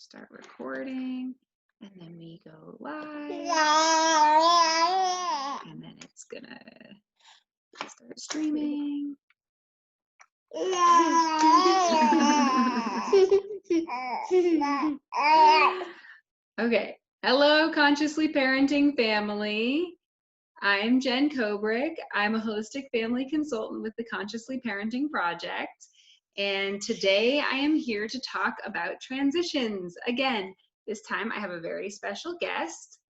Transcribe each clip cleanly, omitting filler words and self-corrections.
start recording, and then we go live, and then it's gonna start streaming. Okay, hello Consciously Parenting family. I'm Jen Kobrick. I'm a holistic family consultant with the Consciously Parenting Project. And today I am here to talk about transitions. Again, this time I have a very special guest.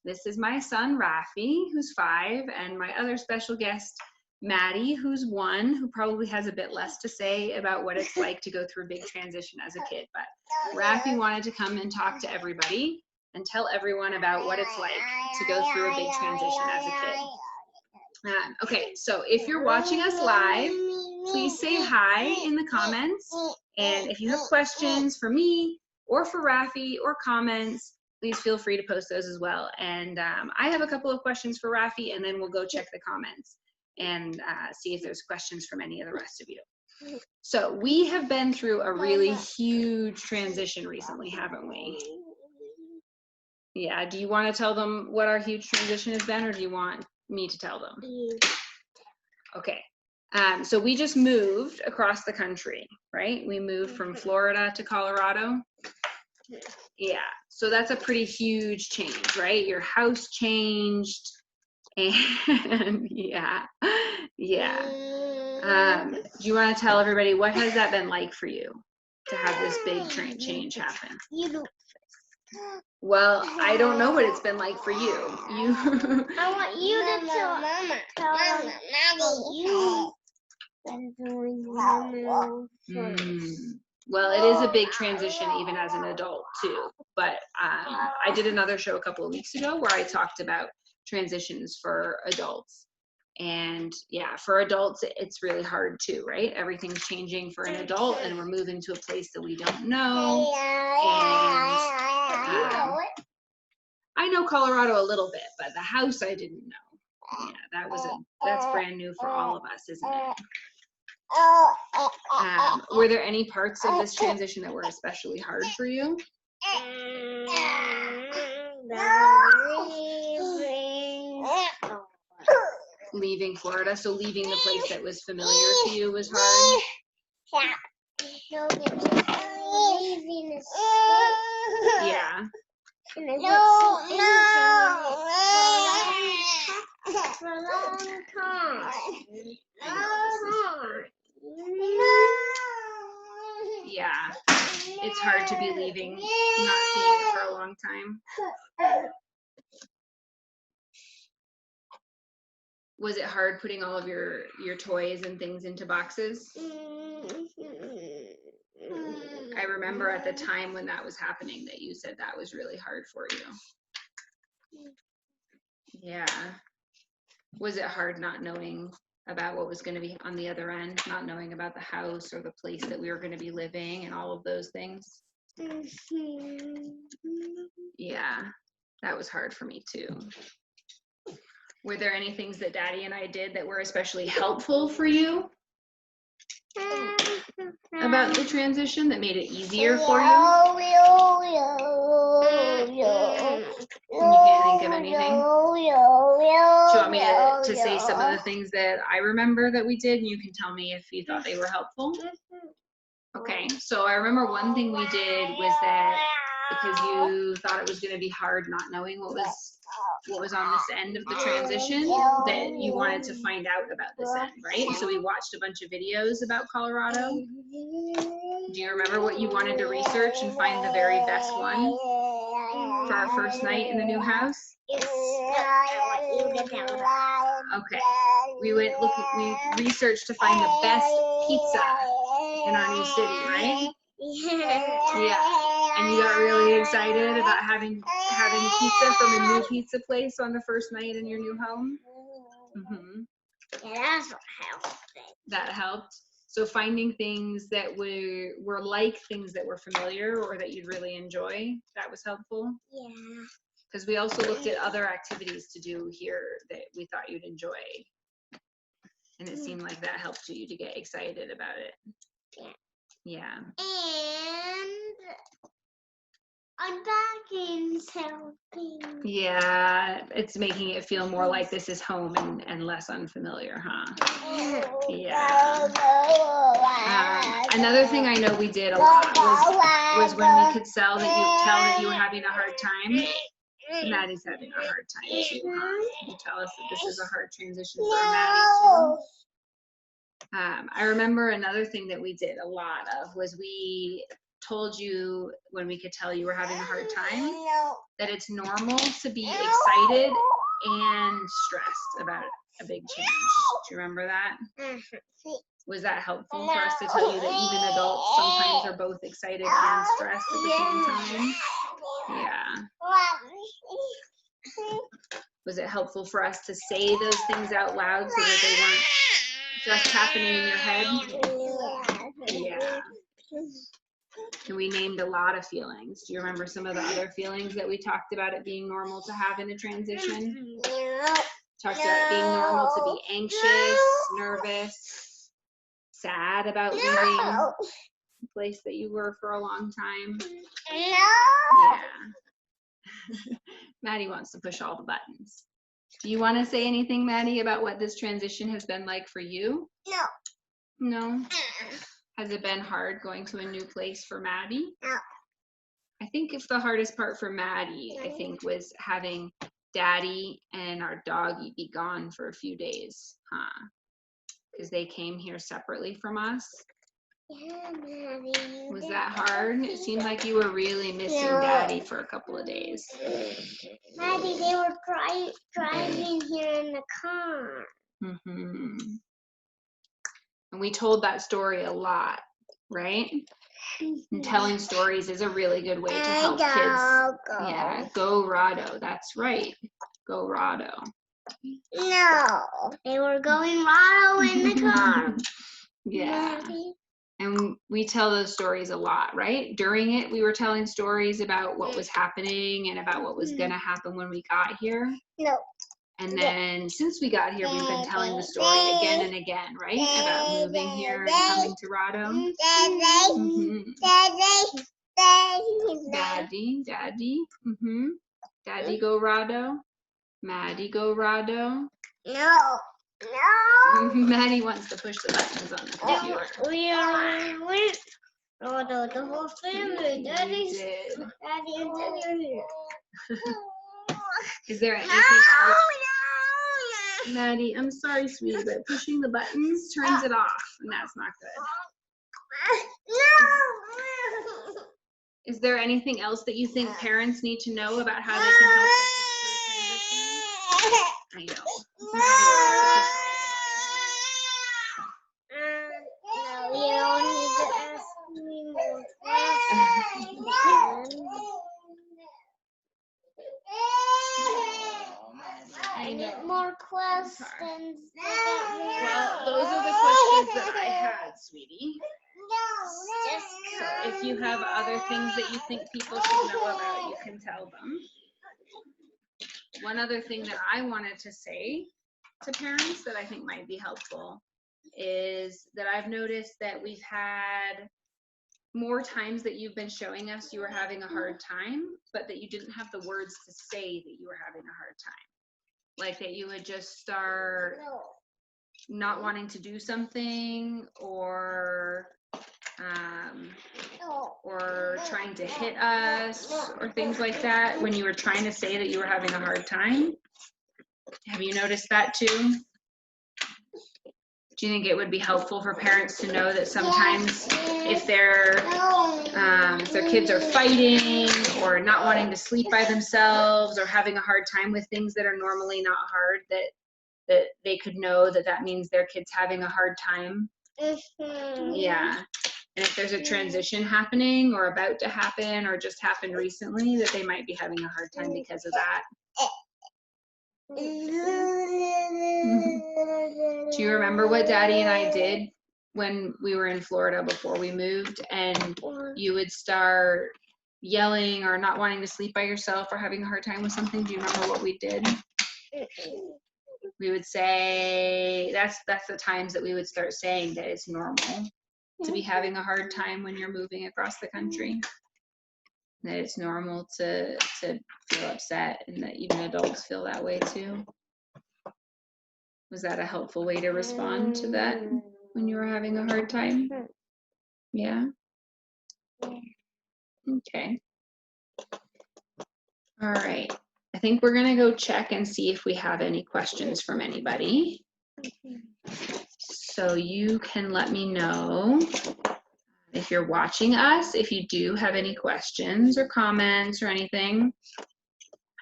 This is my son, Rafi, who's 5, and my other special guest, Maddie, who's 1, who probably has a bit less to say about what it's like to go through a big transition as a kid. But Rafi wanted to come and talk to everybody and tell everyone about what it's like to go through a big transition as a kid. Okay, so if you're watching us live, please say hi in the comments. And if you have questions for me or for Rafi or comments, please feel free to post those as well. And I have a couple of questions for Rafi, and then we'll go check the comments and see if there's questions from any of the rest of you. So we have been through a really huge transition recently, haven't we? Yeah, do you want to tell them what our huge transition has been, or do you want me to tell them? Okay, so we just moved across the country, right? We moved from Florida to Colorado. Yeah, so that's a pretty huge change, right? Your house changed, and yeah. Do you want to tell everybody what has that been like for you to have this big change happen? Well, I don't know what it's been like for you. I want you to tell Well, it is a big transition even as an adult too. But I did another show a couple of weeks ago where I talked about transitions for adults. And yeah, for adults, it's really hard too, right? Everything's changing for an adult, and we're moving to a place that we don't know. And I know Colorado a little bit, but the house I didn't know. Yeah, that's brand new for all of us, isn't it? Were there any parts of this transition that were especially hard for you? Leaving Florida, so leaving the place that was familiar to you was hard? Yeah. For a long time. Yeah, it's hard to be leaving, not seeing it for a long time. Was it hard putting all of your toys and things into boxes? I remember at the time when that was happening that you said that was really hard for you. Yeah. Was it hard not knowing about what was going to be on the other end, not knowing about the house or the place that we were going to be living and all of those things? Yeah, that was hard for me too. Were there any things that Daddy and I did that were especially helpful for you about the transition that made it easier for you? You can't think of anything? Do you want me to say some of the things that I remember that we did, and you can tell me if you thought they were helpful? Okay, so I remember one thing we did was that because you thought it was going to be hard not knowing what was on this end of the transition, that you wanted to find out about this end, right? So we watched a bunch of videos about Colorado. Do you remember what you wanted to research and find the very best one for our first night in the new house? Okay, we researched to find the best pizza in our new city, right? Yeah. And you got really excited about having pizza from a new pizza place on the first night in your new home? Mm-hmm. Yeah, that's what helped. That helped. So finding things that were like things that were familiar or that you'd really enjoy, that was helpful? Yeah. Because we also looked at other activities to do here that we thought you'd enjoy. And it seemed like that helped you to get excited about it. Yeah. Yeah. And My back is helping. Yeah, it's making it feel more like this is home and less unfamiliar, huh? Yeah. Another thing I know we did a lot was when we could tell that you were having a hard time. Maddie's having a hard time too, huh? You tell us that this is a hard transition for Maddie too. I remember another thing that we did a lot of was we told you when we could tell you were having a hard time that it's normal to be excited and stressed about a big change. Do you remember that? Was that helpful for us to tell you that even adults sometimes are both excited and stressed at the same time? Yeah. Was it helpful for us to say those things out loud so that they weren't just happening in your head? Yeah. And we named a lot of feelings. Do you remember some of the other feelings that we talked about it being normal to have in a transition? Talked about it being normal to be anxious, nervous, sad about leaving the place that you were for a long time. Yeah. Maddie wants to push all the buttons. Do you want to say anything, Maddie, about what this transition has been like for you? No? Has it been hard going to a new place for Maddie? I think if the hardest part for Maddie, I think, was having Daddy and our doggy be gone for a few days, huh? Because they came here separately from us. Yeah, Maddie. Was that hard? It seemed like you were really missing Daddy for a couple of days. Maddie, they were driving here in the car. Mm-hmm. And we told that story a lot, right? And telling stories is a really good way to help kids. Yeah, go Rado. That's right. Go Rado. No, they were going Rado in the car. Yeah. Maddie. And we tell those stories a lot, right? During it, we were telling stories about what was happening and about what was going to happen when we got here. No. And then since we got here, we've been telling the story again and again, right? About moving here and coming to Rado. Mm-hmm. Daddy. Mm-hmm. Daddy go Rado. Maddie go Rado. No. Maddie wants to push the buttons on the computer. We went Rado, the whole family. Daddy and Daddy are here. Is there anything else? Maddie, I'm sorry, sweetie, but pushing the buttons turns it off, and that's not good. No. Is there anything else that you think parents need to know about how they can help their kids through a transition? I know. No, you don't need to ask me more questions. I need more questions. Well, those are the questions that I had, sweetie. So if you have other things that you think people should know about, you can tell them. One other thing that I wanted to say to parents that I think might be helpful is that I've noticed that we've had more times that you've been showing us you were having a hard time, but that you didn't have the words to say that you were having a hard time. Like that you would just start not wanting to do something or trying to hit us or things like that when you were trying to say that you were having a hard time. Have you noticed that too? Do you think it would be helpful for parents to know that sometimes if their kids are fighting or not wanting to sleep by themselves or having a hard time with things that are normally not hard, that they could know that that means their kid's having a hard time? Yeah. And if there's a transition happening or about to happen or just happened recently, that they might be having a hard time because of that. Do you remember what Daddy and I did when we were in Florida before we moved and you would start yelling or not wanting to sleep by yourself or having a hard time with something? Do you remember what we did? We would say, that's the times that we would start saying that it's normal to be having a hard time when you're moving across the country. that it's normal to feel upset and that even adults feel that way too. Was that a helpful way to respond to that when you were having a hard time? Yeah? Okay. All right. I think we're going to go check and see if we have any questions from anybody. So you can let me know if you're watching us, if you do have any questions or comments or anything.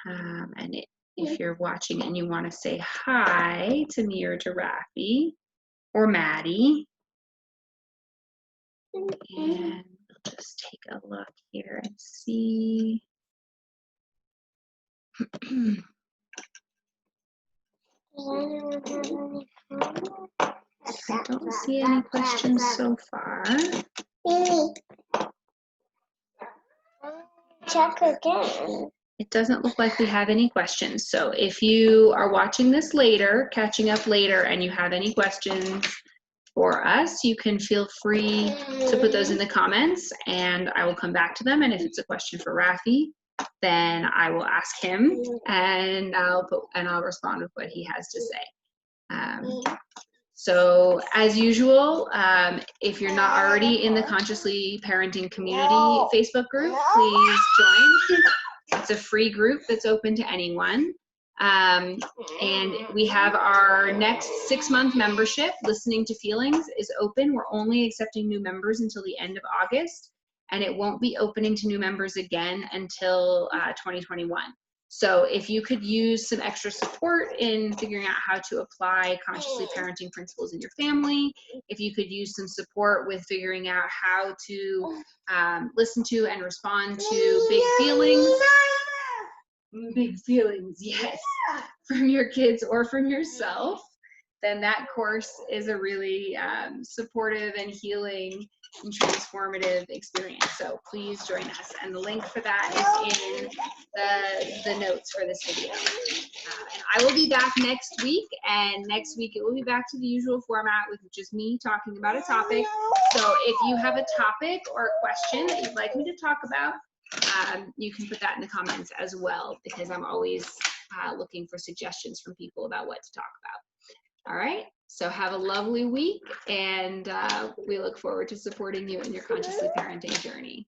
And if you're watching and you want to say hi to me or to Rafi or Maddie. And we'll just take a look here and see. I don't see any questions so far. Check again. It doesn't look like we have any questions. So if you are watching this later, catching up later, and you have any questions for us, you can feel free to put those in the comments and I will come back to them. And if it's a question for Rafi, then I will ask him and I'll respond with what he has to say. So as usual, if you're not already in the Consciously Parenting Community Facebook group, please join. It's a free group that's open to anyone. And we have our next 6-month membership, Listening to Feelings, is open. We're only accepting new members until the end of August, and it won't be opening to new members again until 2021. So if you could use some extra support in figuring out how to apply consciously parenting principles in your family, if you could use some support with figuring out how to listen to and respond to big feelings, yes, from your kids or from yourself, then that course is a really supportive and healing and transformative experience. So please join us. And the link for that is in the notes for this video. And I will be back next week, and next week it will be back to the usual format with just me talking about a topic. So if you have a topic or a question that you'd like me to talk about, you can put that in the comments as well, because I'm always looking for suggestions from people about what to talk about. All right, so have a lovely week, and we look forward to supporting you in your consciously parenting journey.